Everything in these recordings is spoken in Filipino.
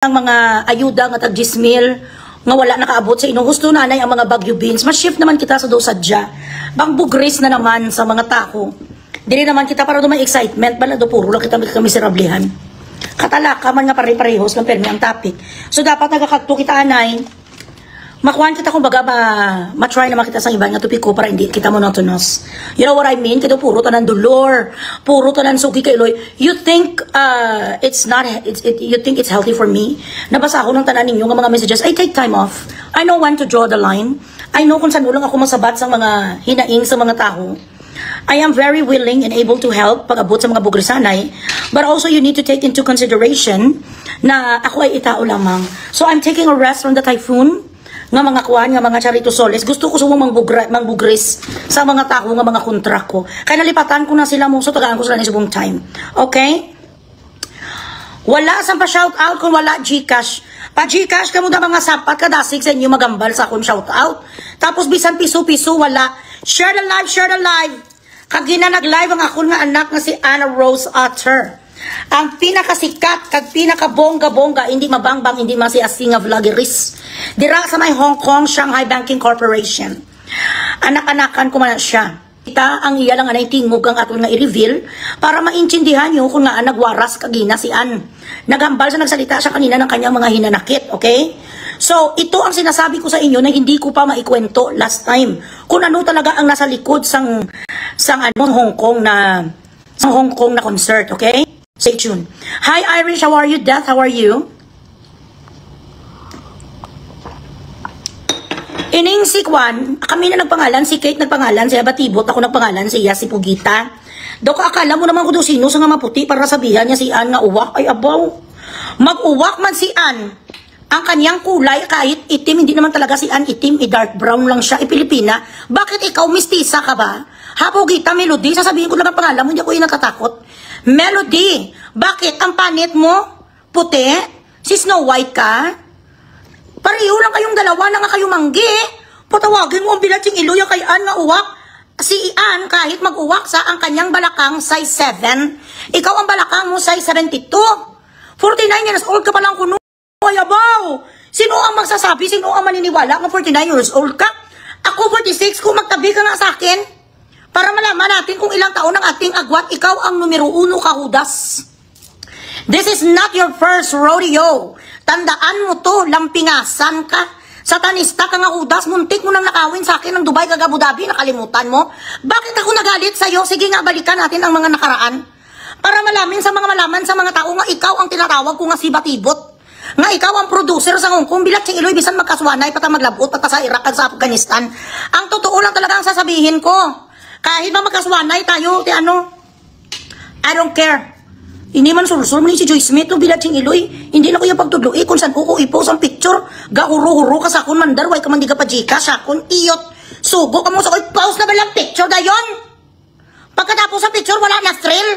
ang mga ayuda nga tag 10,000 nga wala nakaabot sa inyo. Gusto nanay ang mga bagyo beans. Mas-shift naman kita sa dosadya. Bang bugris na naman sa mga tao. Dili naman kita para do may excitement. Bala do puro lang kita miserablehan. Katalaka man nga pare-parehos lang permi ang topic. So dapat nagakagto kita anay. Makuhan kita kung baga ma-try naman kita sa iba nga tupiko para hindi kita monotonous. You know what I mean? Kito puro tanan dolor, puro tanan suki kay Eloy. You think you think it's healthy for me? Nabasa ako ng tanan ninyo nga mga messages. I take time off. I know when to draw the line. I know kung saan ulang ako masabat sa mga hinaing sa mga tao. I am very willing and able to help pag-abot sa mga bugrisanay. But also you need to take into consideration na ako ay itao lamang. So I'm taking a rest from the typhoon. Nga mga kuhan, nga mga charito soles, gusto ko sumong mangbugris sa mga tao, nga mga kontrak ko. Kaya nalipatan ko na sila mo, so tagaan ko sila ni subong time. Okay? Wala sa pa-shout out kung wala Gcash. Pa-Gcash ka mo na mga sapat kadasig sa inyo magambal sa akong shout out. Tapos bisan piso-piso, wala. Share the live, share the live. Kagina nag-live ang akong nga anak nga si Anna Rose Otter. Ang pinakasikat, kag pinakabongga-bongga, hindi mabangbang, hindi masiasing nga vloggeris. Dira sa may Hong Kong Shanghai Banking Corporation. Anak-anakan ko man siya. Kita ang iya lang anay tingog ang aton nga i-reveal para maintindihan nyo kung nga nagwaras kagina si Ann. Naghambal sa nagsalita siya kanina ng kanyang mga hinanakit, okay? So, ito ang sinasabi ko sa inyo na hindi ko pa maikwento last time. Kung ano talaga ang nasa likod sang Hong Kong na concert, okay? Stay tuned. Hi Irish, how are you? Death, how are you? Ining si Kwan, kami na nagpangalan, si Kate nagpangalan, si Abatibot, ako nagpangalan, siya si Pugita. Dok akala mo naman ko do sino sa nga maputi para sabihan niya si Ann nga uwak, ay abaw. Mag-uwak man si Ann. Ang kanyang kulay kahit itim, hindi naman talaga si Ann itim, dark brown lang siya, Pilipina. Bakit ikaw mistisa ka ba? Ha, Pugita, Melody, sasabihin ko lang ang pangalan mo, hindi ako yung natatakot. Melody, bakit ang panit mo? Puti? Si Snow White ka? Pareho lang kayong dalawa na nga kayo manggi. Patawagin mo ang bilatsing iluya kay Ann nga uwak. Si Ann kahit mag-uwak sa ang kanyang balakang size 7. Ikaw ang balakang mo size 72. 49 years old ka pa lang kuno. Ay abaw! Sino ang magsasabi? Sino ang maniniwala nga 49 years old ka? Ako 46, kung magtabi ka nga sa akin. Para malaman natin kung ilang taon ang ating agwat, ikaw ang numero 1 kahudas. This is not your first rodeo. Tandaan mo to, lampingasan ka. Satanista ka nga hudas, muntik mo nang nakawin sa akin ng Dubai kag Abu Dhabi, nakalimutan mo. Bakit ako nagalit sa'yo? Sige nga, balikan natin ang mga nakaraan. Para malaman sa mga tao nga ikaw ang tinatawag ko nga si Batibot. Nga ikaw ang producer sa Hong Kong, bilat si Iloy, bisan magkaswanay, pata maglabot, pata sa Iraq at sa Afghanistan. Ang totoo lang talaga ang sasabihin ko. Kahit ba magkaswanay tayo, I don't care. Hindi man sulsul mo ni si Joy Smith, bilat sing Iloy. Hindi na ko yung pagtudloi kung saan ko i-post ang picture. Gahuro-huro ka sa akong mandar, way ka man di ka pa Gcash, sa akong iyot. Sugo ka mo sa post na ba lang picture dayon? Pagkatapos ang picture, wala na thrill.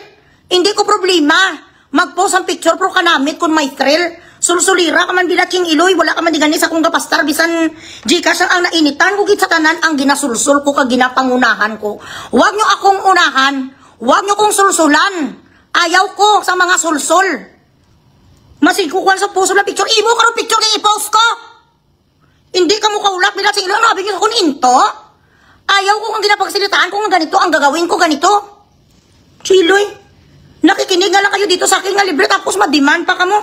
Hindi ko problema. Mag-post ang picture, pero kanamit kung may thrill. Sulsulira ka man bilat sing Iloy, wala ka man di gani sa akong gapastar, bisan Gcash ang nainitan, kugit sa tanan ang ginasulsul ko, kag ginapangunahan ko. Huwag nyo akong unahan. Huwag nyo kong sulsulan. Ayaw ko sa mga sulsul. Masigukuhan sa puso na picture. Ibo ka ng picture na i-post ko. Hindi ka mo kaulak. Bilat sa ilo, nabing nyo kung into. Ayaw ko kung ginapagsilitaan ko nga ganito. Ang gagawin ko ganito. Chiloy, nakikinig nga lang kayo dito sa akin nga libre. Tapos ma-demand pa ka mo.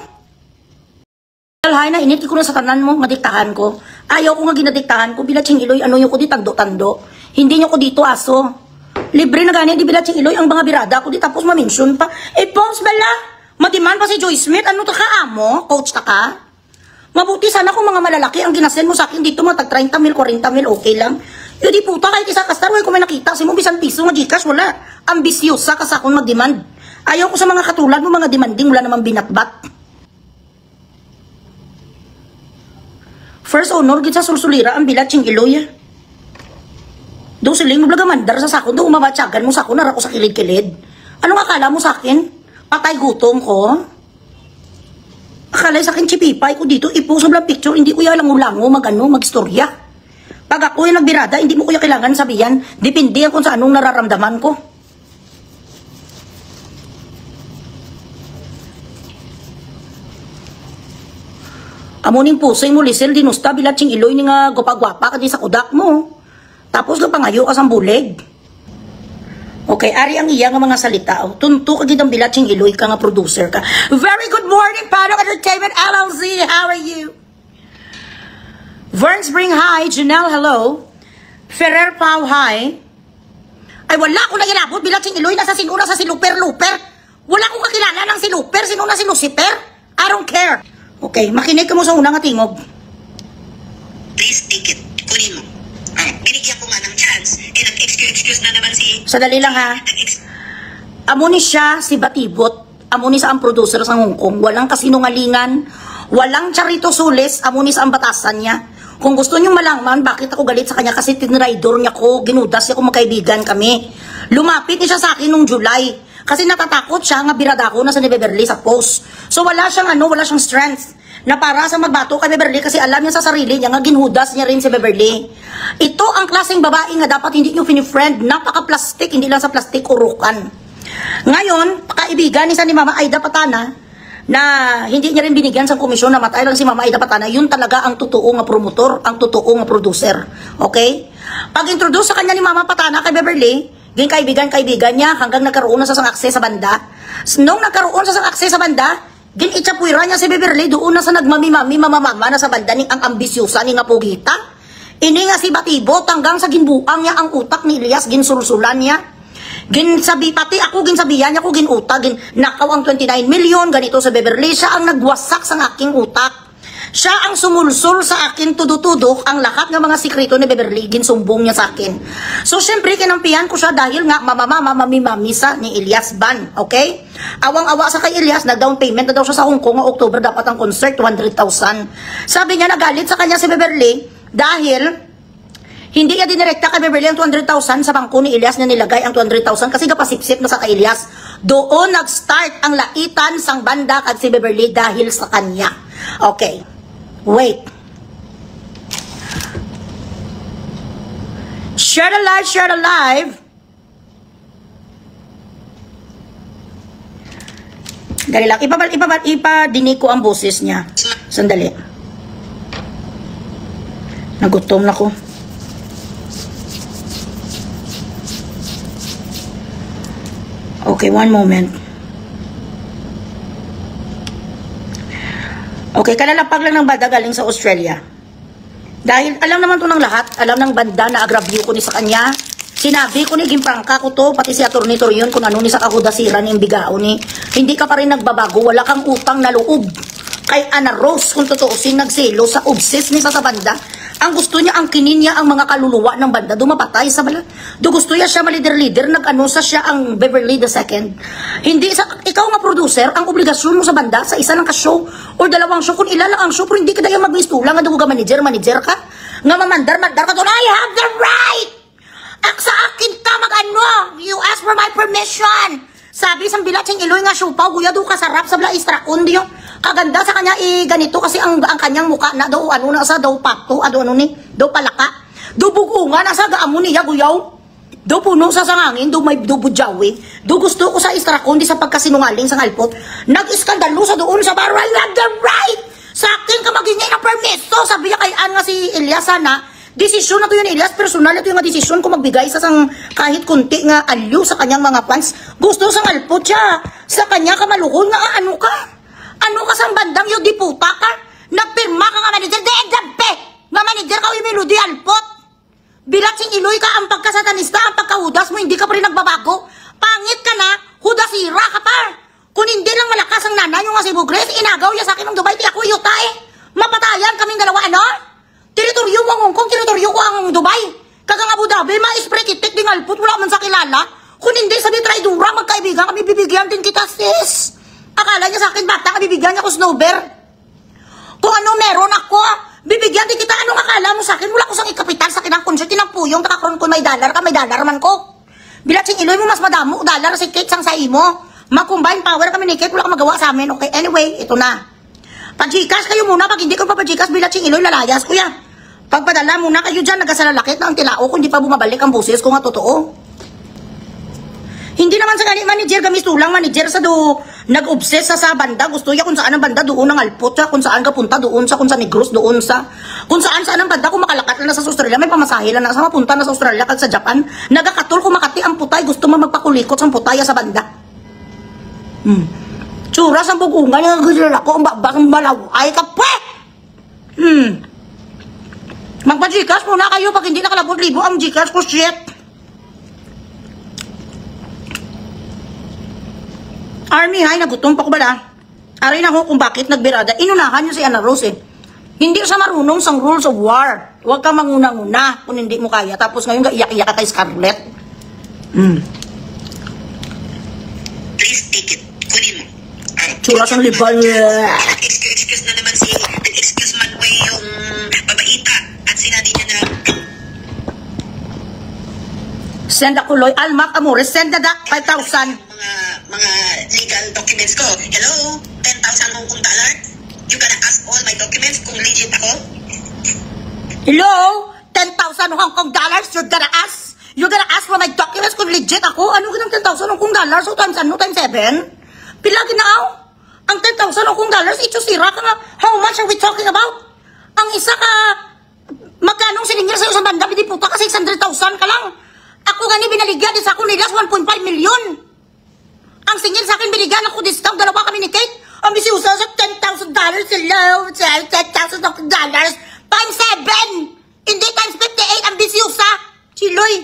Alhay na init ko na sa tanan mo. Madiktahan ko. Ayaw ko nga ginadiktahan ko. Bilat sing Iloy, ano yung ko di tando-tando. Hindi nyo ko dito aso. Libre na ganyan, di bilat si Iloy ang mga birada ko, di tapos ma-mention pa. Post bala, matiman pa si Joy Smith, ano to ka amo? Coach ta ka? Mabuti sana kung mga malalaki ang ginasend mo sa akin dito, matag 30 mil, 40 mil, okay lang. Yung di puta, kahit isa kastar, kung may nakita, si mo bisan piso nga Gcash, wala. Ambisyosa ka sa akong mag-demand. Ayaw ko sa mga katulad mo, mga demanding, wala namang binatbat. First honor, gid sa sulsulira, ang bilat sing Iloy. Doon siling mo blaga mandar sa sakon, doon umabatsagan mo sakon, nara ko sa kilid-kilid. Anong akala mo sa akin? Patay gutom ko? Akala sa akin chipipay ko dito, ipost mo lang picture, hindi ko yung lango-lango, mag-istorya. Pag ako yung nagbirada, hindi mo ko yung kailangan sabihan, depende kung sa anong nararamdaman ko. Amuning pusoy mo, Lisel, dinusta, bilatsing iloy ni nga gupagwapa ka di sa kudak mo. Tapos kapangayo ka sang bulig. Okay, ari ang iya nga mga salita. Tunto ka gidang bilatsing iloy ka nga producer ka. Very good morning, Pano Entertainment LLC. How are you? Vern Spring, hi. Janelle, hello. Ferrer Pau, hi. Ay, wala ko na inabot. Bilatsing iloy, nasa sinuna sa si Luper. Wala akong kakilala ng si Luper. Sinuna si Lucifer. I don't care. Okay, makinig ka mo sa unang tingog. Please take it. Kunin mo. Binigyan ko nga ng chance. Nag-excuse na naman si... Sadali lang ha. Amo ni siya si Batibot. Amo ni sa ang producer sa Hong Kong. Walang kasinungalingan. Walang Charito Sules. Amo ni sa ang batasan niya. Kung gusto niyong malaman bakit ako galit sa kanya kasi tinrider niya ko, ginudas niya ko magkaibigan kami. Lumapit niya siya sa akin nung July. Kasi natatakot siya nga birada ko na sa ni Beverly sa post. So wala siyang wala siyang strength na para sa magbato kay Beverly kasi alam niya sa sarili niya nga ginudas niya rin si Beverly. Ito ang klaseng babae nga dapat hindi niyo fini-friend, napaka-plastic, hindi lang sa plastic urukan. Ngayon, kaibigan ni Mama Aida Patana na hindi niya rin binigyan sa komisyon na matay lang si Mama Aida Patana, yun talaga ang totoo nga promotor, ang totoo nga producer. Okay? Pag-introduce sa kanya ni Mama Patana kay Beverly, kaibigan niya hanggang nagkaroon na sa sang akses sa banda. Nung nagkaroon sa sang akses sa banda, ginitsapwira niya si Beverly doon na sa nagmami-mami, mamamama na sa banda ning ang ambisyosa ni nga pugita. Ini nga si Batibot hanggang sa ginbuang niya ang utak ni Elias, ginsulsulan niya. Pati ako ginsabihan niya ko ginuta, nakaw ang 29 million, ganito sa Beverly. Siya ang nagwasak sa aking utak. Siya ang sumulsul sa akin tudutudok ang lahat ng mga sikreto ni Beverly, ginsumbong niya sa akin. So, syempre, kinampihan ko siya dahil nga mamamisa ni Elias Ban, okay? Awang-awa sa kay Elias, nag-down payment na daw siya sa Hong Kong, October dapat ang concert, 200,000. Sabi niya, nagalit sa kanya si Beverly dahil hindi niya dinirekta kay Beverly ang 200,000 sa bangko ni Elias na nilagay ang 200,000 kasi kapasipsip na sa kay Elias. Doon nag-start ang laitan sang banda kag si Beverly dahil sa kanya. Okay. Wait. Share the live, share the live. Dali lang. Ipadinig ko ang boses niya. Sandali. Nagutom na ko. Okay, one moment. Okay, kalalapag lang ng banda galing sa Australia. Dahil alam naman to ng lahat, alam ng banda na agravyo ko ni sa kanya. Sinabi ko ni Gimpangka ko to, pati si Atty. Torion kung ano ni sa kakudasiran ni Imbigao ni. Hindi ka pa rin nagbabago, wala kang utang na loob. Kay Ana Rose, kung totoosin, nagselo sa obses ni sa banda. Ang gusto niya, ang kinin niya ang mga kaluluwa ng banda, dumapatay sa bala. Do gusto niya siya malider-leader, nag-anusa siya ang Beverly II. Hindi, ikaw nga producer, ang obligasyon mo sa banda, sa isa lang ka show, or dalawang show, kung ilan lang ang show, pero hindi ka dahil mag-mistula, nga duga manager ka, nga mamandar ka doon, I have the right! Sa akin ka mag-ano, you ask for my permission. Sabi sang bilatsing iloy nga siupaw, guya do kasarap sa bala istrakon diyo. Kaganda sa kanya ganito kasi ang kanyang muka na daw na sa daw pato, daw palaka. Do bugunga na sa gaamo niya guyaw. Do puno sa sangangin, do may do budyawi. Do gusto ko sa istrakon di sa pagkasinungaling sa alpot. Nag-iskandalo sa doon sa bar, I have the right. Sa akin ka magingay ng permiso, sabi niya kay nga si Elias sana. Desisyon na to yun, Elias. Personal na to yung desisyon kung magbigay sa sang kahit kunti nga alyo sa kanyang mga fans. Gusto sang alpot siya. Sa kanya ka maluhol nga ano ka? Ano ka sang bandang yung diputa ka? Nagpirma ka nga manager. Deegdabe! Nga manager ka yung melody alpot. Bilatsing iloy ka ang pagkasatanista, ang pagkahudas mo, hindi ka pa rin nagbabago. Pangit ka na, hudasira ka pa. Kung hindi lang malakas ang nanay yung nga si Bugres, inagaw niya sa akin ng Dubai, di ako yuta eh. Mapatayan kaming dalawa, ano? Teritoryo ko ang Hong Kong, teritoryo ko ang Dubai. Kagang Abu Dhabi, ma-spray kitik ding alpot, wala man sa kilala. Kung hindi sabi traidura, magkaibigan kami, bibigyan din kita, sis. Akala niya sa akin, bata ka, bibigyan niya ko snowbear. Kung ano meron ako, bibigyan din kita, anong akala mo sa akin? Wala ko sang ikapital sa kinang concert, tinangpuyong, takakron ko may dollar ka, may dollar man ko. Bilatsing iloy mo, mas madamo, dollar si Kate sang sa imo. Mag-combine power kami ni Kate, wala ka magawa sa amin. Okay, anyway, ito na. Pag-Gcash kayo muna, pag hindi ko pa pag-Gcash, bilatsing iloy, lalayas kuya. Pagpadala muna kayo dyan, nagkasalalakit na ang tilao kung hindi pa bumabalik ang buses ko nga totoo. Hindi naman sa ganit manager, gamistulang manager sa do Nag-obsess sa banda. Gusto niya kung saan ang banda, doon ang alpot siya. Kung saan ka punta, doon sa kung sa Negros, doon sa... Kung saan ang banda, kung makalakat na sa Australia, may pamasahe lang na sa mapunta na sa Australia kag sa Japan. Nagakatol kung makati ang putay, gusto mo magpakulikot sa putaya sa banda. Tsura sa bugungan, yung gilala ko, ang bakang malaw. Ay ka pa! Magpa-Gcash muna kayo pag hindi nakalabot-libo ang Gcash ko, shit. Army High, nagutom pa ko bala. Aray na ko kung bakit nagbirada. Inunahan niyo si Ana Rose eh. Hindi siya marunong sa rules of war. Huwag kang manguna-nguna kung hindi mo kaya. Tapos ngayon iyak-iyak ka kay Scarlett. Please take it. Kunin mo. Tsura siyang libal. Excuse na naman si... Excuse man way yung babaita. At sinabi niya na... Send ako, Loy. Almac Amores, send na 5,000. Mga legal documents ko. Hello? 10,000 Hong Kong dollar? You gonna ask all my documents kung legit ako? Hello? 10,000 Hong Kong dollars? You're gonna ask? You're gonna ask for my documents kung legit ako? Ano ganang 10,000 Hong Kong dollars? So times ano? Times 7? Pilagin na ako? Ang 10,000 Hong Kong dollars, itusira ka nga. How much are we talking about? Ang isa ka, magkanong siningil sa'yo sa banda, hindi puta ka 600,000 ka lang. Ako gani binaligyan, isa ako nilas 1.5 million. Ang singil sa akin, binigyan ako discount, dalawa kami ni Kate. Ang bisiusa sa $10,000, hello, $10,000 times 7. Hindi times 58, ang bisiusa. Chiloy,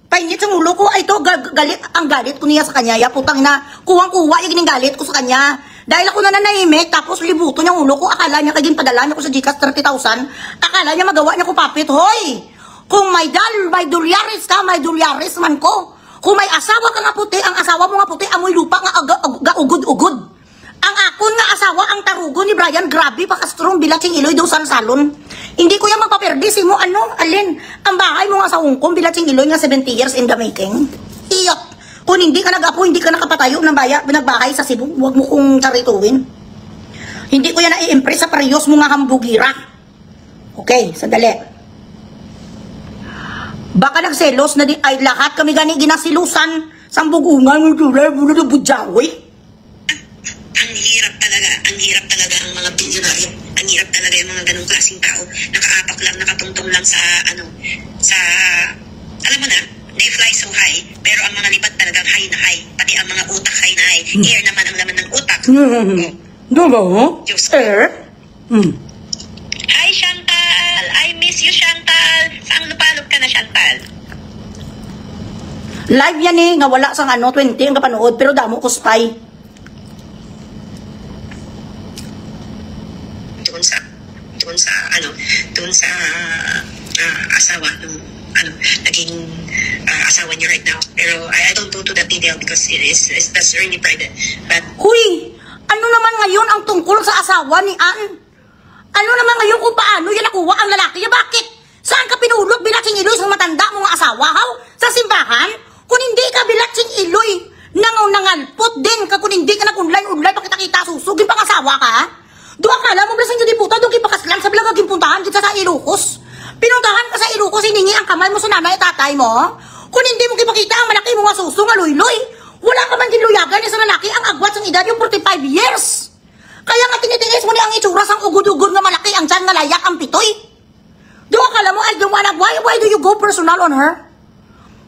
painit sa ulo ko. Ay, ito, galit, ang galit ko niya sa kanya. Ya, putang na, kuwang-kuwa yung galit ko sa kanya. Dahil ako nananahimik, tapos libuto niya ulo ko. Akala niya, kaging padala niya ko sa Gcash 30,000. Akala niya magawa niya ko papit. Hoy, kung may dolyaris ka, may dolyaris man ko. Kung may asawa ka nga puti, ang asawa mo nga puti, amoy lupa nga ugod-ugod. Ang akon nga asawa, ang tarugo ni Brian, grabe, pakastrong bilatsing iloy daw sa salon. Hindi ko yung magpaperdisi mo, ano, alin, ang bahay mo nga sa Hong Kong, bilatsing iloy nga 70 years in the making. Iyot, kung hindi ka nag-apo, hindi ka nakapatayo ng binagbahay sa Cebu, huwag mo kong charituin. Hindi ko yan na-i-impress sa parehos mo nga hambugira. Okay, sandali. Baka nagselos na din ay lahat kami gani ginasilusan sa bugungan ng tulay mo na budyawi. Ang hirap talaga ang mga bilyonaryo. Ang hirap talaga yung mga ganong klaseng tao. Nakaapak lang, nakatungtong lang sa alam mo na, they fly so high, pero ang mga lipat talagang high na high. Pati ang mga utak high na high. Air naman ang laman ng utak. Diba? Diyos ko. Air? Hi, Chantal! I miss you, Chantal! Saan lupalop ka na, Chantal? Live yan eh, nga wala sang 20 ang kapanood, pero damo ko spy. Doon sa asawa nung naging asawa niyo right now. Pero I don't go to that detail because that's really private. But Huy! Ano naman ngayon ang tungkol sa asawa ni Ann? Ano naman ngayon kung paano yan nakuha ang lalaki niya? Bakit? Saan ka pinulot bilatsing iloy sa matanda mong asawa? How? Sa simbahan? Kung hindi ka bilatsing iloy, nangalpot din ka kung hindi ka nag-unlay-unlay pakita-kita susugin pang asawa ka? Doon akala mo bilasing yung diputa, doon kipakaslan sa bilang puntahan kita sa Ilocos. Pinuntahan ka sa Ilocos, hiningi ang kamay mo sa nanay at tatay mo. Kung hindi mo kipakita ang malaki mo nga susung, aloy-loy, wala ka man ginuyagan sa lalaki ang agwat sa edad yung 45 years. Kaya nga tinitingis mo ni ang itsura sang ugod-ugod nga malaki ang tiyan nga layak ang pitoy. Doon akala mo, ay dumanag, why do you go personal on her?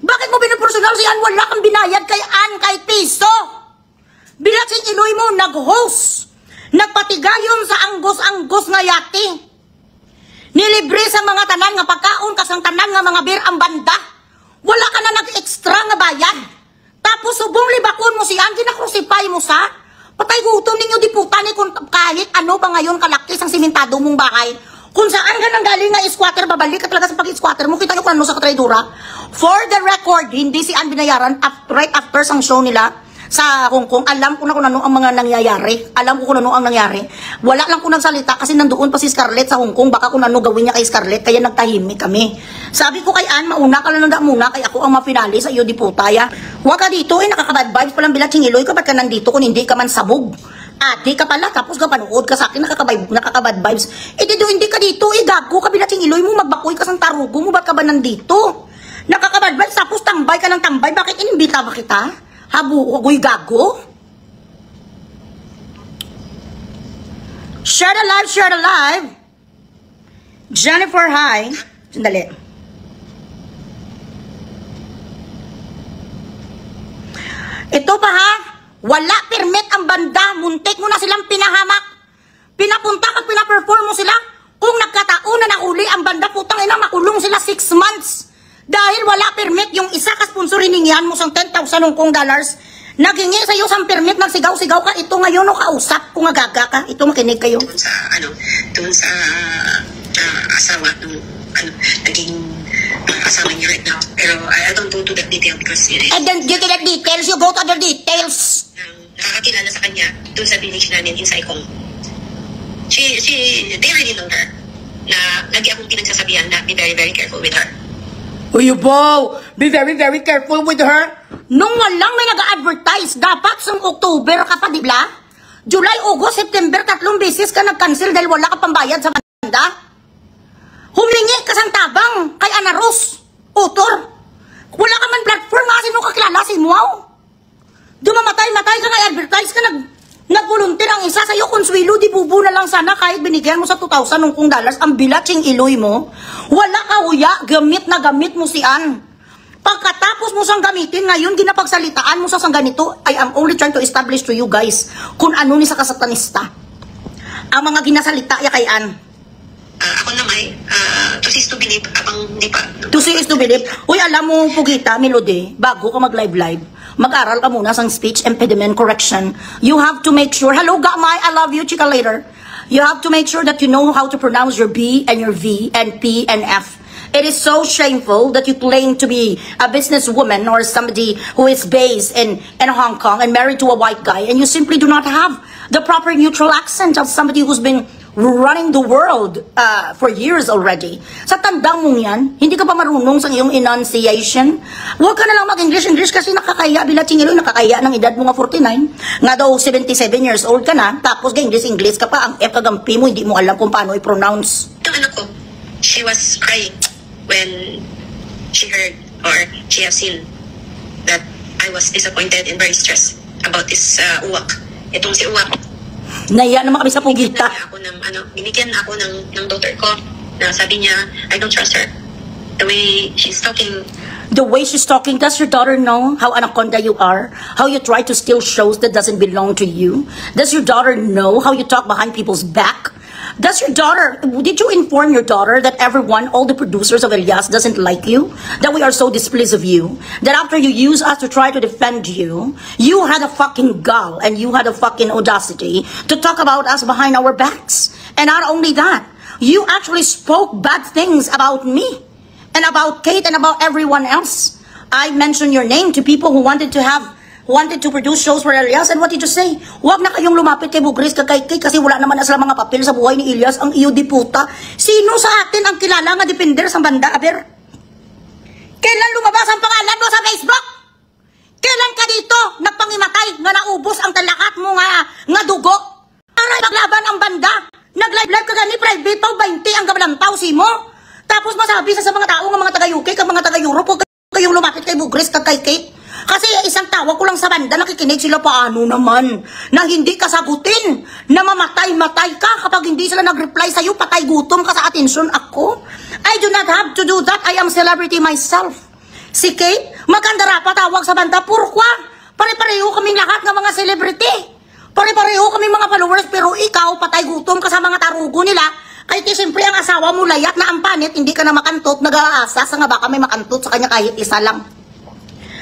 Bakit mo binapersonal si Ann? Wala kang binayad kay Ann kahit piso. Bilatsing iloy mo, nag-host. Nagpatigayon sa anggos-anggos nga yati. Nilibre sa mga tanan nga pagkaon kasang tanan nga mga beer ang banda. Wala ka na nag-extra nga bayad. Tapos subong libakon mo si Ann, kinakrusipay mo sa patay gutom ninyo diputa ni kung kahit ano ba ngayon kalakis ang simentado mong bahay. Kung saan ka nang galing nga squatter, babalik ka talaga sa pag-squatter mo. Kita nyo kung ano sa katraidura. For the record, hindi si Ann binayaran right after sang show nila sa Hong Kong. Alam ko na kung ano ang mga nangyayari. Alam ko kung ano ang nangyari. Wala lang ko nagsalita kasi nandoon pa si Scarlett sa Hong Kong. Baka kung ano gawin niya kay Scarlett, kaya nagtahimik kami. Sabi ko kay Ann, mauna ka lang muna, kaya ako ang mafinali sa iyo, di putaya. Huwag ka dito, nakakabad vibes palang bilatsing iloy ka, ba't ka nandito kung hindi ka man sabog? Ate ka pala, tapos ka panood ka sa akin, nakakabad vibes. Hindi ka dito, gago ka bilatsing iloy mo, magbakoy ka sang tarugo mo, ba't ka ba nandito? Nakakabad vibes, tapos tambay ka ng tambay, bakit inimbita ba kita? Habu, huwag gago? Share the live, share the live. Jennifer, hi. Sandali. Ito pa ha, wala permit ang banda, muntik mo na silang pinahamak. Pinapunta at pinaperform mo sila. Kung nagkataon na nahuli ang banda, putang ina, makulong sila 6 months. Dahil wala permit, yung isa ka-sponsor hiningihan mo sang 10,000 Hong Kong dollars. Naghingi sa iyo sang permit, nagsigaw-sigaw ka. Ito ngayon, no, kausap, kung agaga ka. Ito, makinig kayo. Doon sa asawa nung naging asawa niya right now. Pero I don't go to that detail because And then you get the details, you go to the details. Nakakakilala sa kanya doon sa village namin in Saikong. They really know her. Na lagi akong pinagsasabihan na be very, very careful with her. Uy, wow! Be very, very careful with her. Nung walang may nag-advertise, dapat sa October ka pa, di ba? July, August, September, 3 beses ka nag-cancel dahil wala ka pambayad sa banda. Humingi ka sang tabang kay Ana Rose, author. Wala ka man platform, nga sino kakilala si Muaw. Dumamatay-matay ka nga, advertise ka, nag-volunteer ang isa sa'yo, Consuelo, di bubu na lang sana kahit binigyan mo sa 2,000 Hong Kong dollars, ang bilatsing iloy mo. Wala ka huya, gamit na gamit mo si Ann. Pagkatapos mo sang gamitin, ngayon ginapagsalitaan mo sa sang ganito, I am only trying to establish to you guys kung ano ni sa kasatanista. Ang mga ginasalita ya kay Ann. Ako na may, to see is to believe, abang di pa. To see is to believe. Uy, alam mo, Pugita, Melody, bago ka mag-live, mag-aral ka muna sang speech impediment correction. You have to make sure, hello, Gamay, I love you, chika later. You have to make sure that you know how to pronounce your B and your V and P and F. It is so shameful that you claim to be a businesswoman or somebody who is based in Hong Kong and married to a white guy, and you simply do not have the proper neutral accent of somebody who's been running the world for years already. Sa tandang mong yan, hindi ka pa marunong sa iyong enunciation. Huwag ka na lang mag-English kasi nakakaya, bilatsing ilo, nakakaya ng edad mo nga 49. Nga daw 77 years old ka na, tapos English ka pa, ang F kagampi mo, hindi mo alam kung paano i-pronounce. Yung anak ko, she was crying when she heard or she has seen that I was disappointed and very stressed about this uwak. Itong si uwak. Naiya naman kami sa Pugita. Binigyan ako ng daughter ko na sabi niya, I don't trust her. The way she's talking. The way she's talking, does your daughter know how anaconda you are? How you try to steal shows that doesn't belong to you? Does your daughter know how you talk behind people's back? Does your daughter, did you inform your daughter that everyone, all the producers of Elias doesn't like you? That we are so displeased of you? That after you use us to try to defend you, you had a fucking gall and you had a fucking audacity to talk about us behind our backs. And not only that, you actually spoke bad things about me and about Kate and about everyone else. I mentioned your name to people who wanted to produce shows for Elias, and what did you say? Huwag na kayong lumapit kay Bugris kay kasi wala naman na sila mga papel sa buhay ni Elias, ang iyo di puta. Sino sa atin ang kilala nga depender sa banda, aber? Kailan lumabas ang pangalan mo sa Facebook? Kailan ka dito nagpangimatay nga naubos ang talakat mo nga dugo? Aray, paglaban ang banda. Nag-live ka gani, private pa, 20 ang gabalantaw si mo. Tapos masabi sa mga tao nga mga taga-UK, ka mga taga-Europe, huwag kayong lumapit kay Bugris kay Kate. Kasi isang tawag ko lang sa banda, nakikinig sila paano naman na hindi ka sagutin, na mamatay-matay ka kapag hindi sila nag-reply sa'yo, patay gutom ka sa atensyon ako. I do not have to do that. I am celebrity myself. Si Kate, maganda pa tawag sa banda, purkwa. Pare-pareho kaming lahat ng mga celebrity. Pare-pareho kaming mga followers, pero ikaw, patay gutom ka sa mga tarugo nila. Kahit siyempre ang asawa mo layat na ang panit, hindi ka na makantot, nag-aasa sa nga baka may makantot sa kanya kahit isa lang.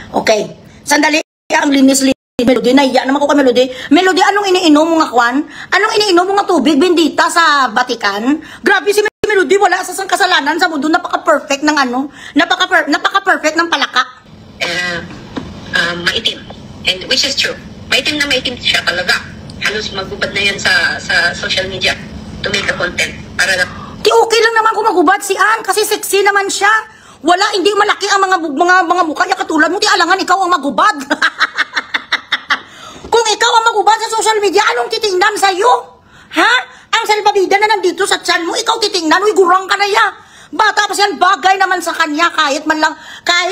Okay, sandali ang linis Melody, naiya naman ko ka Melody. Melody, anong iniinom mo nga kwan? Anong iniinom mo nga tubig, bendita sa Vatican? Grabe si Melody, wala sa sang kasalanan sa mundo, napaka-perfect ng napaka-perfect ng palaka. Maitim, and which is true. Maitim na maitim siya talaga. Halos magubad na yan sa social media to make a content. Para na... Di okay lang naman kung magubad si Ann, kasi sexy naman siya. Wala, hindi malaki ang mga mukha niya katulad mo. Di alangan ikaw ang magubad. Kung ikaw ang magubad sa social media, anong titingnan sa'yo? Ha? Ang salbabida na nandito sa tiyan mo, ikaw titingnan, uy, gurang ka na ya. Bata pa siyan, bagay naman sa kanya, kahit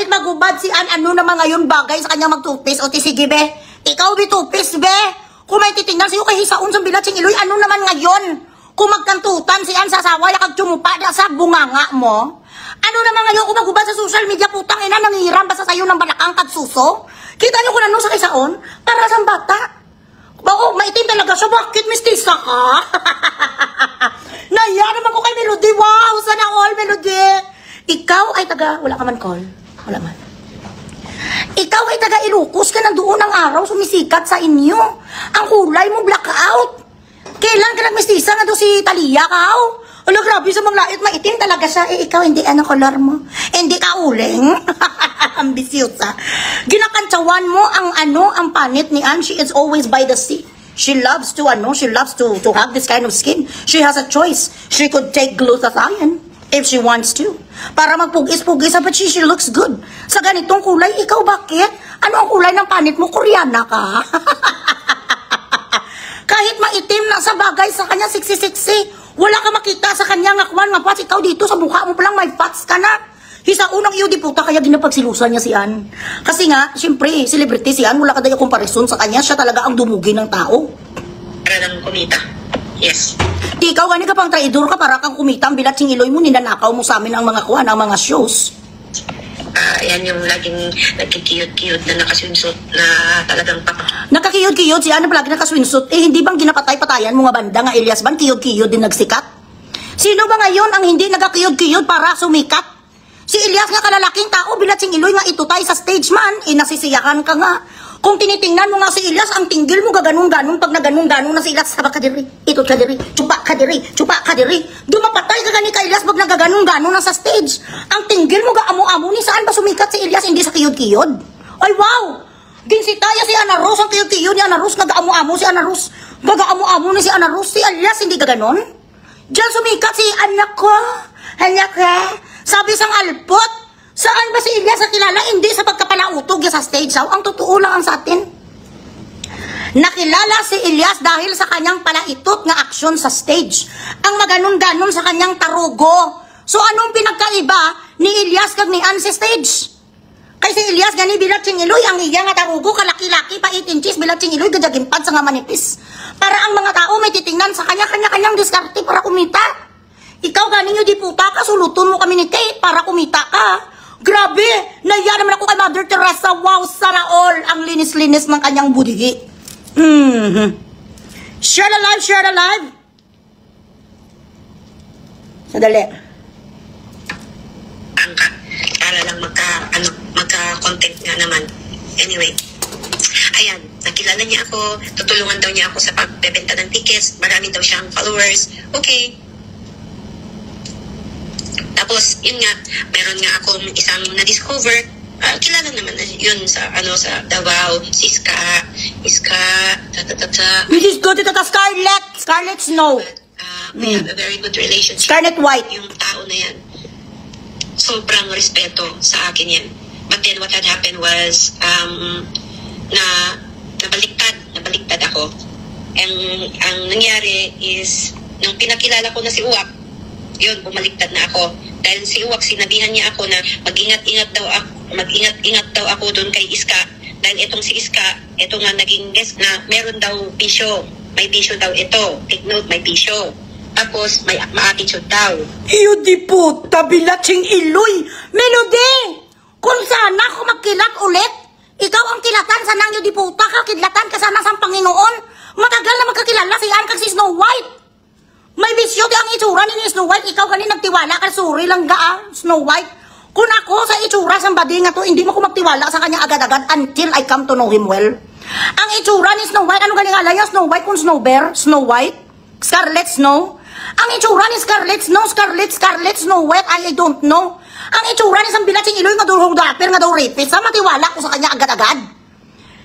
magubad si Ann, ano naman ngayon bagay sa kanya magtupis. O sige be, ikaw bitupis be. Kung may titingnan sa'yo kay hisaon sa bilatsing iloy, ano naman ngayon? Kung magkantutan si Ann sasawa, yakag tsumupa na sa bunganga mo. Ano naman ngayon kung magubad sa social media, putang ina, nangihiram ba sa sayo ng balakang kagsuso? Kita niyo kung ano sa kaysaon? Para sa bata. Oo, maitim talaga siya. Bakit mistisa ka? Naya naman ko kay Melody. Wow, sana all, Melody. Ikaw ay taga, wala ka man call. Wala man. Ikaw ay taga Ilocos ka nandoon ang araw sumisikat sa inyo. Ang kulay mo blackout. Kailan ka nagmistisa nga doon si Talia ka? Ala, grabe sa mga lait, maitim talaga siya. Eh, ikaw hindi ano color mo? Hindi ka uling. Ambisyosa. Ginakantsawan mo ang panit ni Ann. She is always by the sea. She loves to have this kind of skin. She has a choice. She could take glutathione if she wants to. Para magpugis-pugis, but she looks good. Sa ganitong kulay, ikaw bakit? Ano ang kulay ng panit mo? Koreana ka? Kahit maitim na sa bagay sa kanya, sexy-sexy. Wala ka makita sa kanya nga kwan, nga pats. Ikaw dito sa mukha mo palang may pats ka na. Hisa unang iyo di puta, kaya ginapagsilusan niya si Ann. Kasi nga, siyempre, celebrity si Ann, wala ka dayo comparison sa kanya. Siya talaga ang dumugi ng tao. Para lang kumita. Yes. Di ikaw gani ka pang traidor ka para kang kumita ang bilat sing iloy mo, ninanakaw mo sa amin ang mga kwan, ang mga shows. Yan yung laging nagkikiyot-kiyot na nakaswinsot na talagang Nakakiyod-kiyod si Ann na palagi nakaswinsot. Eh, hindi bang ginapatay-patayan mga banda nga Elias Ban, kiyod-kiyod din nagsikat? Sino ba ngayon ang hindi nagkakiyod-kiyod para sumikat? Si Elias nga kalalaking tao, bilat sing iloy nga itutay sa stage man, nasisiyakan ka nga. Kung tinitingnan mo nga si Elias, ang tinggil mo gaganong-ganong pag naganong-ganong na si Elias, sabak ka diri, itot ka diri, tsupa ka diri. Dumapatay ka gani ka Elias pag nagaganong-ganong na sa stage. Ang tinggil mo gaamo-amo ni saan ba sumikat si Elias, hindi sa kiyod-kiyod? Ay wow! Ginsitaya si Ana Rose, ang kiyod-kiyod ni Ana Rose, nagaamo-amo si Ana Rose. Gagaamo-amo ni si Ana Rose, si Elias hindi gaganon? Diyan sumikat si anak ko, sabi sang alpot. Saan ba si Elias ang kilala? Hindi sa pagkapalautog sa stage. Ang totoo lang ang sa atin. Nakilala si Elias dahil sa kanyang palaitot nga aksyon sa stage. Ang maganon-ganon sa kanyang tarugo. So anong pinagkaiba ni Elias kag ni Ann sa stage? Kay si Elias gani bilat sing iloy, ang iya nga tarugo kalaki-laki pa 18 inches bilat sing iloy gajagimpad sa nga manipis. Para ang mga tao may titingnan sa kanya-kanyang diskarte para kumita. Ikaw ganinyo di puta ka, suluton mo kami ni Kate para kumita ka. Grabe! Naiya naman ako kay Mother Teresa. Wow, sana all ang linis-linis ng kanyang budigi. Share the live, share the live. Sadali. Para lang magka-content nga naman. Anyway, ayan, nakilala niya ako, tutulungan daw niya ako sa pagbebenta ng tickets, marami daw siyang followers. Okay. Tapos, yun nga, meron nga akong isang na-discover, kilala naman na yun sa Davao, si Iska, Which is good, Tata Scarlett Snow. We have a very good relationship. Scarlett White. Yung tao na yan, sobrang respeto sa akin yan. But then what had happened was, nabaliktad ako. Ang nangyari is, nung pinakilala ko na si Uwak, yun, bumaliktad na ako. Dahil si Uwak, sinabihan niya ako na mag-ingat-ingat daw ako doon kay Iska. Dahil itong si Iska, ito nga naging guest na meron daw bisyo. May bisyo daw ito. Take note, may bisyo. Tapos, may ma-attitude daw. Iyo di po, tabilat sing iloy. Melody! Kung sana ako magkilat ulit, ikaw ang kilatan sa nang di puta ka, kidlatan ka sana sa Panginoon. Matagal na magkakilala si Ann kag si Snow White. May bisyo di ang itsura ni Snow White. Ikaw ganin nagtiwala ka, suri lang Snow White. Kung ako sa itsura sa badi nga to, hindi mo ko magtiwala sa kanya agad-agad until I come to know him well. Ang itsura ni Snow White, ano galing alay niya? Snow White kung Snow Bear? Snow White? Scarlet Snow? Ang itsura ni Scarlet Snow White, I don't know. Ang itsura ni Sambilat sing iloy nga daw dapper nga daw rapist. Sa matiwala ko sa kanya agad-agad.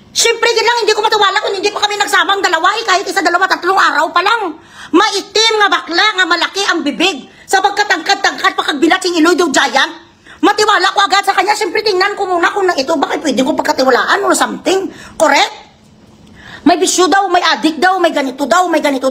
Siyempre din lang, hindi ko matiwala kung hindi pa kami nagsamang dalawa, kahit isa, dalawa, 3 araw pa lang. Maitim nga bakla, nga malaki ang bibig. Sa pagkatangkad-tangkad, pakagbilat sing iloy daw giant. Matiwala ko agad sa kanya. Siyempre tingnan ko muna kung ito, bakit pwede ko pagkatiwalaan or something. Correct? May bisyo daw, may addict daw, may ganito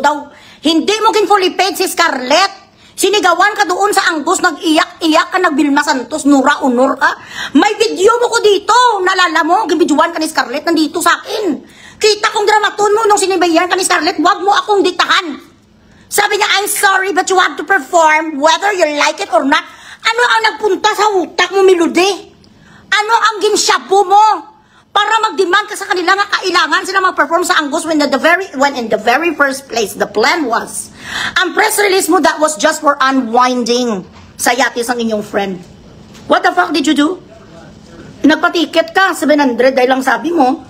daw. Hindi mo fully paid si Scarlett. Sinigawan ka doon sa Angus, nag-iyak ka, nagbilma Santos, Nura, Honor ka. May video mo ko dito, nalala mo, gibidyoan ka ni Scarlett, nandito sa akin. Kita kong dramaton mo nung sinibayan ka ni Scarlett, wag mo akong ditahan. Sabi niya, I'm sorry but you have to perform whether you like it or not. Ano ang nagpunta sa utak mo, Melody? Ano ang ginshabu mo? Para mag-demand ka sa kanila nga kailangan sila mag-perform sa Angus when in the very first place, the plan was. Ang press release mo, that was just for unwinding sa yatis ng inyong friend. What the fuck did you do? Nagpa-ticket ka, 700 dahil lang sabi mo,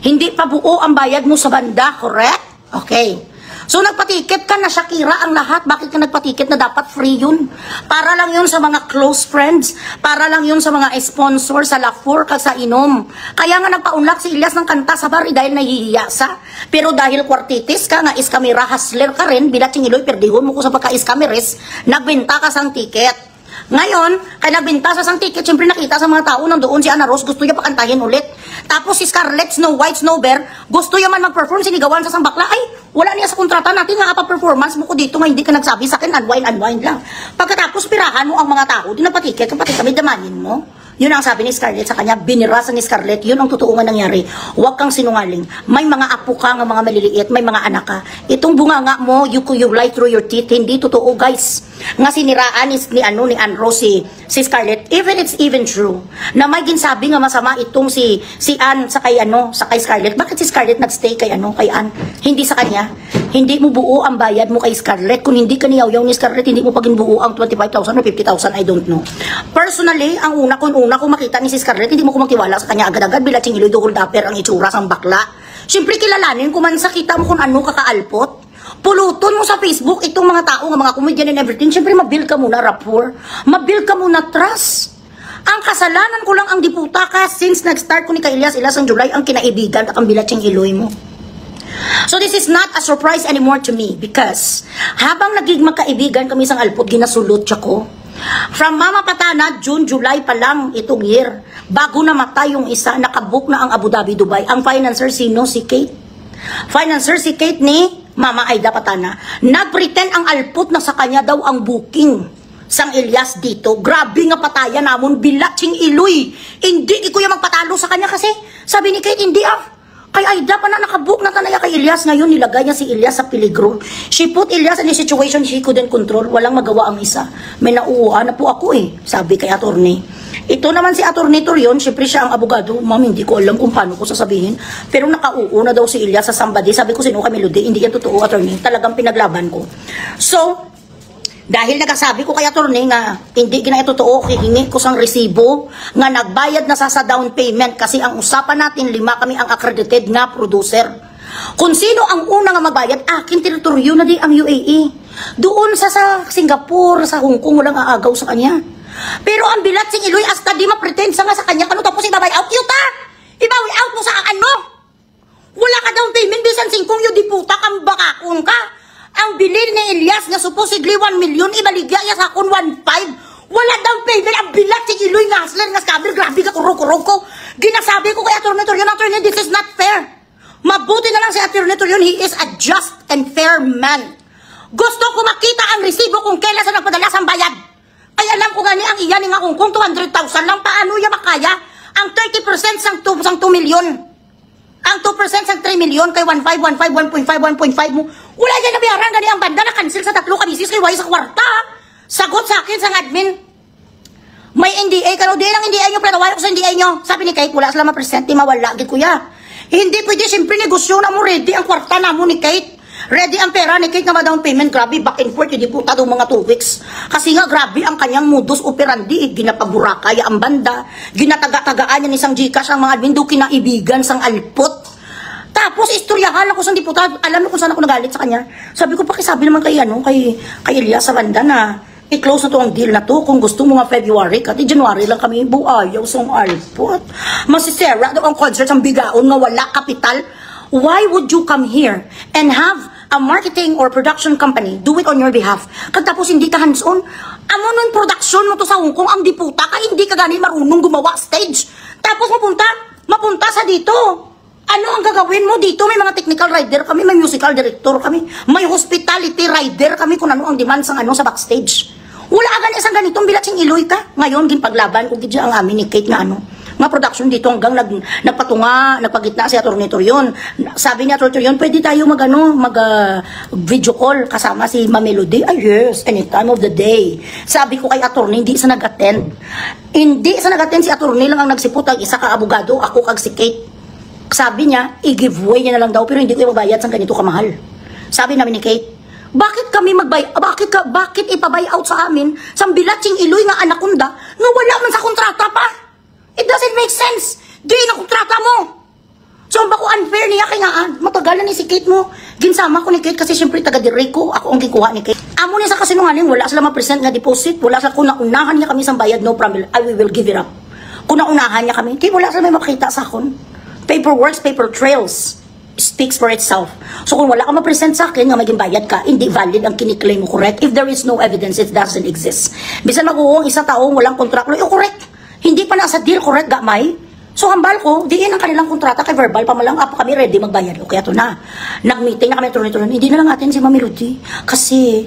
hindi pa buo ang bayad mo sa banda, correct? Okay. So nagpa-ticket ka na Shakira ang lahat. Bakit ka nagpa-ticket na dapat free yun? Para lang yun sa mga close friends. Para lang yun sa mga sponsor sa Lafour kag sa inom. Kaya nga nagpa-unlock si Ilyas ng kanta sa bar dahil nahihiya sa. Pero dahil kwartitis ka nga iskamera hustler ka rin, bilat singiloy perdihon mo ko sa pagka-iskameres, nagbenta ka sang ticket. Ngayon, kaya nagbenta sa sang ticket, syempre nakita sa mga tao nandoon si Ana Rose, gusto niya pakantahin ulit. Tapos si Scarlett, Snow White, Snow Bear, gusto niya man mag-perform, sinigawan sa sang bakla. Ay, wala niya sa kontrata natin nga pa-performance mo ko dito nga hindi ka nagsabi sa akin, unwind lang. Pagkatapos pirahan mo ang mga tao, di na patiket, kapatid kami damanin mo. Yun ang sabi ni Scarlett sa kanya, binirasan ni Scarlett, yun ang totoo nga nangyari. Huwag kang sinungaling. May mga apo ka nga mga maliliit, may mga anak ka. Itong bunganga mo, you lie through your teeth, hindi totoo guys. Nga siniraan ni Ann Rose si Scarlett, it's even true, na may ginsabi nga masama itong si Ann sa kay Scarlett. Bakit si Scarlett nagstay kay Ann? Hindi sa kanya. Hindi mo buo ang bayad mo kay Scarlett. Kung hindi ka niyaw ni Scarlett, hindi mo paging buo ang 25,000 o 50,000, I don't know. Personally, ang una ko makita ni si Scarlett, hindi mo ko magtiwala sa kanya agad-agad, bilatsing iloy, dugol daper ang itsura sang bakla. Siyempre kilalanin kung man sakita mo kung ano kakaalpot. Puluton mo sa Facebook itong mga tao, mga comedian and everything. Siyempre mabuild ka muna rapport, mabuild ka muna trust. Ang kasalanan ko lang ang diputa ka since nag-start ko ni Ilyas ang July ang kinaibigan at ang bilatsing iloy mo. So this is not a surprise anymore to me because habang naging magkaibigan kami sang alpot, ginasulot siya ko. From Mama Patana, June, July pa lang itong year. Bago namatay yung isa, nakabook na ang Abu Dhabi, Dubai. Ang financer sino? Si Kate. Financer si Kate ni Mama Aida Patana. Nagpretend ang alpot na sa kanya daw ang booking sang Ilyas dito. Grabe nga pataya namon, bilatsing iloy. Hindi ko yung magpatalo sa kanya kasi sabi ni Kate, hindi kay Aida pa na nakabook na tanaya kay Ilyas. Ngayon nilagay niya si Ilyas sa peligro. She put Ilyas in a situation she couldn't control. Walang magawa ang isa. May nauuha na po ako sabi kay attorney. Ito naman si attorney Torion, syempre siya ang abogado. Ma'am, hindi ko alam kung paano ko sasabihin. Pero nakauo na daw si Ilyas sa somebody. Sabi ko, sino ka Melody? Hindi yan totoo, attorney. Talagang pinaglaban ko. So, dahil nagasabi ko kay attorney nga hindi gina totoo, hihingi ko sang resibo nga nagbayad na sa down payment kasi ang usapan natin 5 kami ang accredited nga producer. Kung sino ang una nga magbayad, akin teritoryo na di ang UAE. Doon sa Singapore, sa Hong Kong, walang aagaw sa kanya. Pero ang bilat sing iloy hasta di ma-pretend sa nga sa kanya kano tapos ibabay out yuta. Ibawi out mo sa ano? Wala ka down payment bisan 5 yu di puta kang bakakon ka. Ang bilin ni Ilyas nga supposedly 1 million, ibaligya niya sa akong 1.5. Wala down payment, ang bilat si Iloy nga hustler nga scammer, grabe ka kurok-kurok ko. Ginasabi ko kay Atty. Torion, this is not fair. Mabuti na lang si Atty. Torion, he is a just and fair man. Gusto ko makita ang resibo kung kailan sa nagpadala sa bayad. Ay alam ko gani ang iyan nga kung 200,000 lang, paano niya makaya? Ang 30% sang 2 million. Ang 2% sa 3 million kay 1.5, 1.5 mo. Wala yan nabiyaran gani ang banda na cancel sa 3 kamisis kay Wai sa kwarta. Sagot sa akin sa admin. May NDA ka no, di lang NDA nyo, pero wala ko sa NDA nyo. Sabi ni Kate, wala sila ma-present, di mawala, gid kuya. Hindi pwede, siyempre negosyo na mo, ready ang kwarta na mo ni Kate. Ready ang pera ni Kate nga ma-down payment, grabe, back and forth, hindi po tado mga 2 weeks. Kasi nga, grabe ang kanyang modus operandi, ginapaburakay ang banda, ginataga-tagaan niya ni sang Gcash ang mga admin, do kinaibigan sang alpot. Tapos istoryahan ako sa diputado, alam mo kung saan ako nagalit sa kanya. Sabi ko, pakisabi naman kay Ilyas sa banda na i-close na to ang deal na to. Kung gusto mo nga February, kasi January lang kami buayaw sa alpot. Masisera daw ang concert ang bigaon nga wala kapital. Why would you come here and have a marketing or production company do it on your behalf? Tapos hindi ka hands-on. Amo nun production mo to sa Hong Kong, ang diputa ka, hindi ka gani marunong gumawa stage. Tapos mapunta sa dito. Ano ang gagawin mo dito? May mga technical rider kami, may musical director kami, may hospitality rider kami kung ano ang demand sa backstage. Wala agad isang ganitong bilatsing iloy ka. Ngayon, ginpaglaban ko gidya ang amin ni Kate nga Nga production dito hanggang nagpatunga, nagpagitna si Atty. Torion. Sabi ni Atty. Torion, pwede tayo video call kasama si Ma'am Melody. Ay yes, any time of the day. Sabi ko kay attorney, hindi sa nag-attend. Hindi sa nag-attend si attorney lang ang nagsipot, ang isa ka abogado, ako kag si Kate. Sabi niya, i-giveaway niya na lang daw, pero hindi ko ibabayad sa ganito kamahal. Sabi namin ni Kate, bakit kami bakit ipabay out sa amin sa bilatsing iloy nga anakunda nga wala man sa kontrata pa? It doesn't make sense. Di na kontrata mo. So, bako unfair niya kay nga matagalan ni si Kate mo. Ginsama ko ni Kate kasi syempre taga-direct ko. Ako ang gikuha ni Kate. Amo niya sa kasinungaling, wala sila ma-present nga deposit. Wala sila, kung naunahan niya kami sa bayad, no problem. I will give it up. Kung naunahan niya kami, di wala sila may makita sa akin. Paperworks, paper trails speaks for itself. So, kung wala ka ma-present sa akin nga maging bayad ka, hindi valid ang kiniklaim mo, correct? If there is no evidence, it doesn't exist. Bisan mag-uong isa taong walang kontrakto, correct. Hindi pa nasa deal, correct, gamay? So, hambal ko, diin ang kanilang kontrata kay verbal pa malang apa kami ready magbayad. Okay, ito na. Nag-meeting na kami tuloy-tuloy. Hindi na lang natin si Ma'am Melody. Kasi,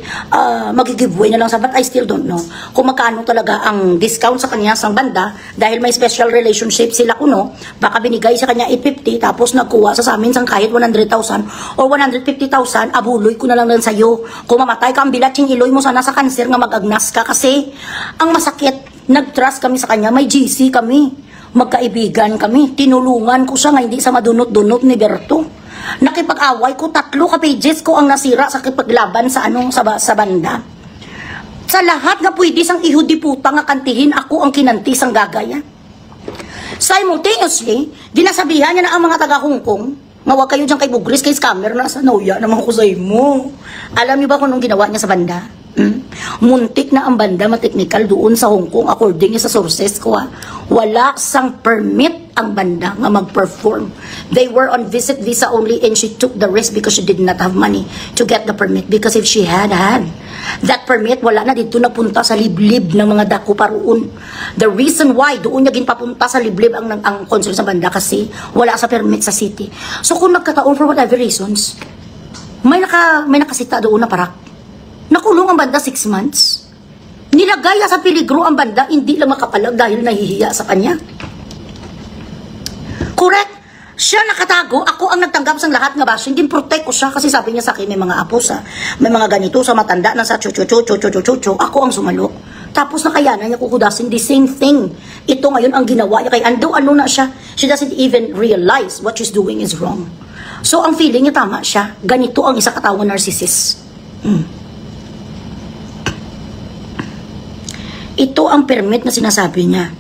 mag-giveaway na lang sa, but I still don't know kung magkano talaga ang discount sa kanya sa banda dahil may special relationship sila kuno. Baka binigay sa kanya 850 tapos nagkuha sa amin sang kahit 100,000 or 150,000, abuloy ko na lang sa'yo. Kung mamatay ka ang bilatsing iloy mo sana sa kanser nga mag-agnas ka kasi ang masakit, nag-trust kami sa kanya, may GC kami. Magkaibigan kami, tinulungan ko siya nga hindi sa madunot-dunot ni Berto. Nakipag-away ko, 3 ka pages ko ang nasira sa kipaglaban sa sa banda. Sa lahat nga pwede sang ihudi-puta nga kantihin, ako ang kinanti sang gagaya. Simultaneously, dinasabihan niya na ang mga taga-Hong Kong, nga wag kayo dyan kay Bugris, kay scammer na sa nauya naman ko sa imo. Alam niyo ba kung anong ginawa niya sa banda? Muntik na ang banda mateknikal doon sa Hong Kong according sa sources ko. Wala sang permit ang banda nga mag-perform. They were on visit visa only and she took the risk because she did not have money to get the permit. Because if she had that permit, wala na dito napunta sa liblib ng mga dako paroon. The reason why doon niya ginpapunta sa liblib ang consul sa banda kasi wala sa permit sa city. So kung nagkataon for whatever reasons, may nakasita doon na parak. Nakulong ang banda 6 months. Nilagay sa peligro ang banda, hindi lang makapalag dahil nahihiya sa kanya. Correct? Siya nakatago, ako ang nagtanggap sa lahat nga bashing, din protect ko siya kasi sabi niya sa akin may mga apo sa, may mga ganito sa matanda na sa chuchu, ako ang sumalo. Tapos nakayanan niya kukudasin the same thing. Ito ngayon ang ginawa niya kay ano na siya. She doesn't even realize what she's doing is wrong. So ang feeling niya tama siya. Ganito ang isa katawang narcissist. Ito ang permit na sinasabi niya.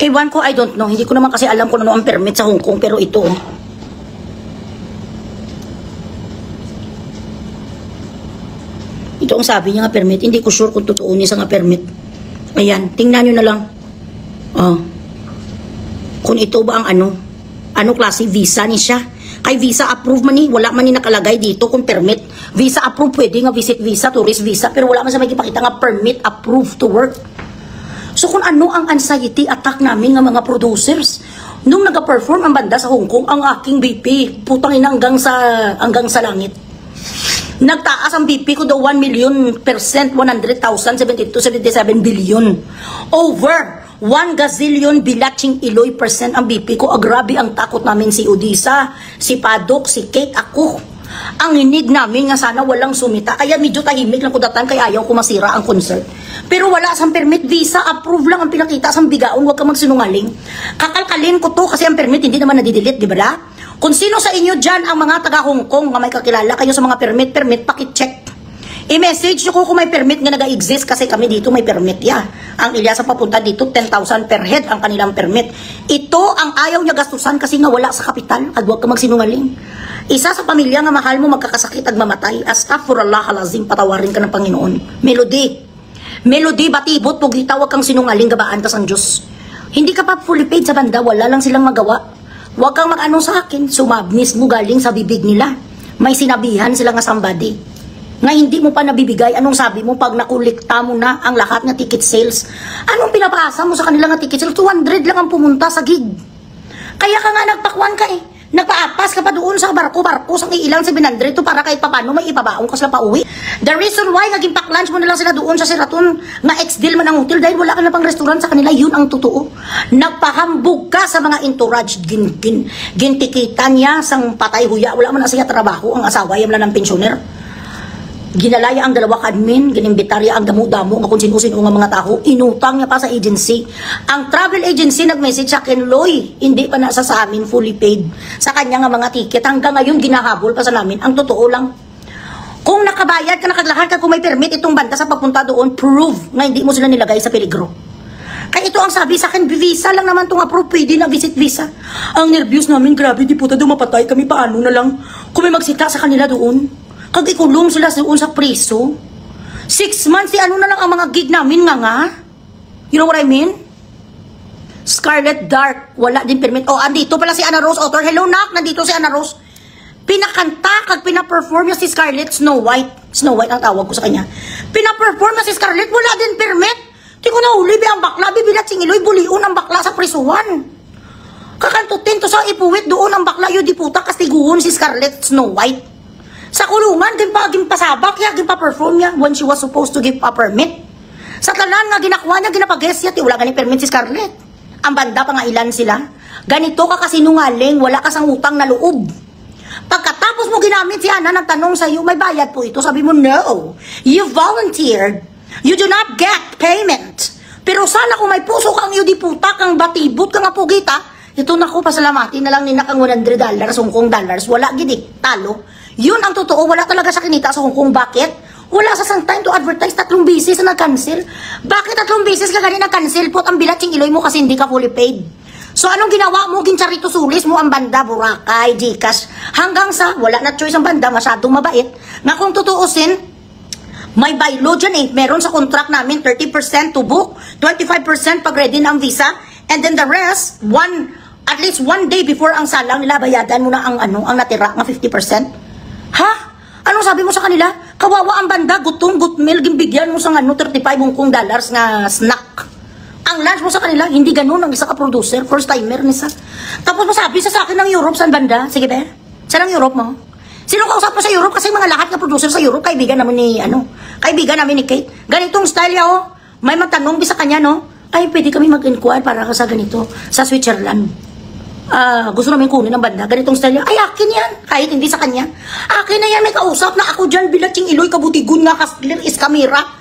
Ewan ko, I don't know. Hindi ko naman kasi alam kung ano ang permit sa Hong Kong, pero ito. Ito ang sabi niya nga permit. Hindi ko sure kung totoo niya sa nga permit. Ayan, tingnan nyo na lang. Kung ito ba ang ano klase visa ni siya. Kay visa approve man ni, wala man ni nakalagay dito kung permit. Visa approve, pwede nga visit visa, tourist visa, pero wala man sa may ipakita nga permit approved to work. So kung ano ang anxiety attack namin ng mga producers, nung nag-perform ang banda sa Hong Kong, ang aking BP, putang ina hanggang sa langit. Nagtaas ang BP ko daw 1 million %, 100,000, 72, 77 billion. Over 1 gazillion bilatsing iloy % ang BP ko. Grabe ang takot namin si Odisa, si Padok, si Kate, ako. Ang hinig namin nga sana walang sumita. Kaya medyo tahimik lang ko datan kaya ayaw ko masira ang concert. Pero wala sang permit, visa, approve lang ang pinakita sang bigaon. Huwag ka magsinungaling. Kakalkalin ko to kasi ang permit hindi naman nadidelete, di ba? Kung sino sa inyo dyan ang mga taga Hong Kong nga may kakilala kayo sa mga permit, pakicheck. I-message nyo ko kung may permit nga nag-exist kasi kami dito may permit ya. Ang Ilyasa papunta dito 10,000 per head ang kanilang permit. Ito ang ayaw niya gastusan kasi nga wala sa kapital at huwag ka magsinungaling. Isa sa pamilya nga mahal mo magkakasakit at mamatay. Astaghfirullah alazim, patawarin ka ng Panginoon. Melody, batibot, pugita, huwag kang sinungaling, gabaan tas ang Diyos. Hindi ka pa fully paid sa banda, wala lang silang magawa. Huwag kang mag-ano sa akin, sumabnis mo galing sa bibig nila. May sinabihan sila nga somebody. nga hindi mo pa nabibigay. Anong sabi mo pag nakulikta mo na ang lahat ng ticket sales? Anong pinapasa mo sa kanila nga ticket sales? 200 lang ang pumunta sa gig. Kaya ka nga nagpakwan ka eh. Nagpaapas ka pa doon sa barko sa ilang 700 to para kahit papano may ipabaong ka sila pa uwi. The reason why naging pack-lunch mo na lang sila doon sa Sheraton na ex-deal man ang hotel dahil wala ka na pang restaurant sa kanila, yun ang totoo. Nagpahambog ka sa mga entourage, gintikitan niya sang patay huya, wala man na siya trabaho, ang asawa yan lang ng pensioner. Ginalaya ang dalawa ka admin, ginimbitarya ang damo-damo nga kung sino-sino nga mga tao, inutang niya pa sa agency. Ang travel agency nag-message sa akin, Loy, hindi pa nasa sa amin fully paid sa kanya nga mga ticket. Hanggang ngayon ginahabol pa sa namin. Ang totoo lang, kung nakabayad ka, nakaglahan ka, kung may permit itong banda sa pagpunta doon, prove nga hindi mo sila nilagay sa peligro. Kaya ito ang sabi sa akin, visa lang naman itong approve, pwede na visit visa. Ang nervyos namin, grabe, di po tayo mapatay kami, paano na lang kung may magsita sa kanila doon. Kag ikulong sila doon sa preso. 6 months, ano na lang ang mga gig namin nga. You know what I mean? Scarlet Dark, wala din permit. Oh, andito pala si Ana Rose Author. Hello, Nak, nandito si Ana Rose. Pinakanta, kag pinaperform niya si Scarlett Snow White. Snow White ang tawag ko sa kanya. Pinaperform niya si Scarlett, wala din permit. Di ko na uli, ang bakla, bibilat singiloy, bulion ang bakla sa presuhan. Kakantutin to sa ipuwit doon ang bakla, yun di puta, kastiguhon si Scarlett Snow White. Sa kulungan, gimpasabak niya, gimpaperform niya when she was supposed to give a permit. Sa talan nga ginakuha niya, ginapag-guess niya, wala ganit permit si Scarlett. Ang banda pa nga ilan sila. Ganito ka kasinungaling, wala ka sang utang na loob. Pagkatapos mo ginamit si Ana, nagtanong sa iyo, may bayad po ito. Sabi mo, no. You volunteered. You do not get payment. Pero sana kung may puso kang iyo di puta, kang batibot, kang apugita, ito na ko, pasalamatin na lang ni nakang $100, Hong Kong dollars. Wala gidi, talo. Yun ang totoo, wala talaga sa kinita sa Hong Kong. Bakit? Wala sa sang time to advertise, 3 beses na nag-cancel. Bakit 3 beses ka ganyan nag-cancel? Pot ang bilat yung iloy mo kasi hindi ka fully paid. So anong ginawa mo? Gincharito sulis mo ang banda, Boracay, Gcash. Hanggang sa wala na choice ang banda, masyadong mabait. Na kung tutuusin, may bylaw dyan eh. Meron sa contract namin 30% to book, 25% pag ready na ang visa, and then the rest, at least 1 day before ang salang nila, bayadan mo na ang natira, nga 50%. Ha? Anong sabi mo sa kanila? Kawawa ang banda, gutom, gutmil, gimbigyan mo sa $35 Hong Kong dollars nga snack. Ang lunch mo sa kanila, hindi ganun ang isa ka producer, first timer nisa. Tapos masabi sa akin ng Europe, saan banda? Sige be, saan ang Europe mo? Sino kausap mo sa Europe? Kasi mga lahat na producer sa Europe, kaibigan namin ni Kate. Ganitong style ya, oh. May magtanong sa kanya, no? Ay, pwede kami mag-inquire para sa ganito, sa Switzerland. Gusto namin kunin ng banda, ganitong style niya. Ay, akin yan, kahit hindi sa kanya. Akin na yan, may kausap na ako dyan, bilat yung iloy, kabutigun nga, kaslir is kamera.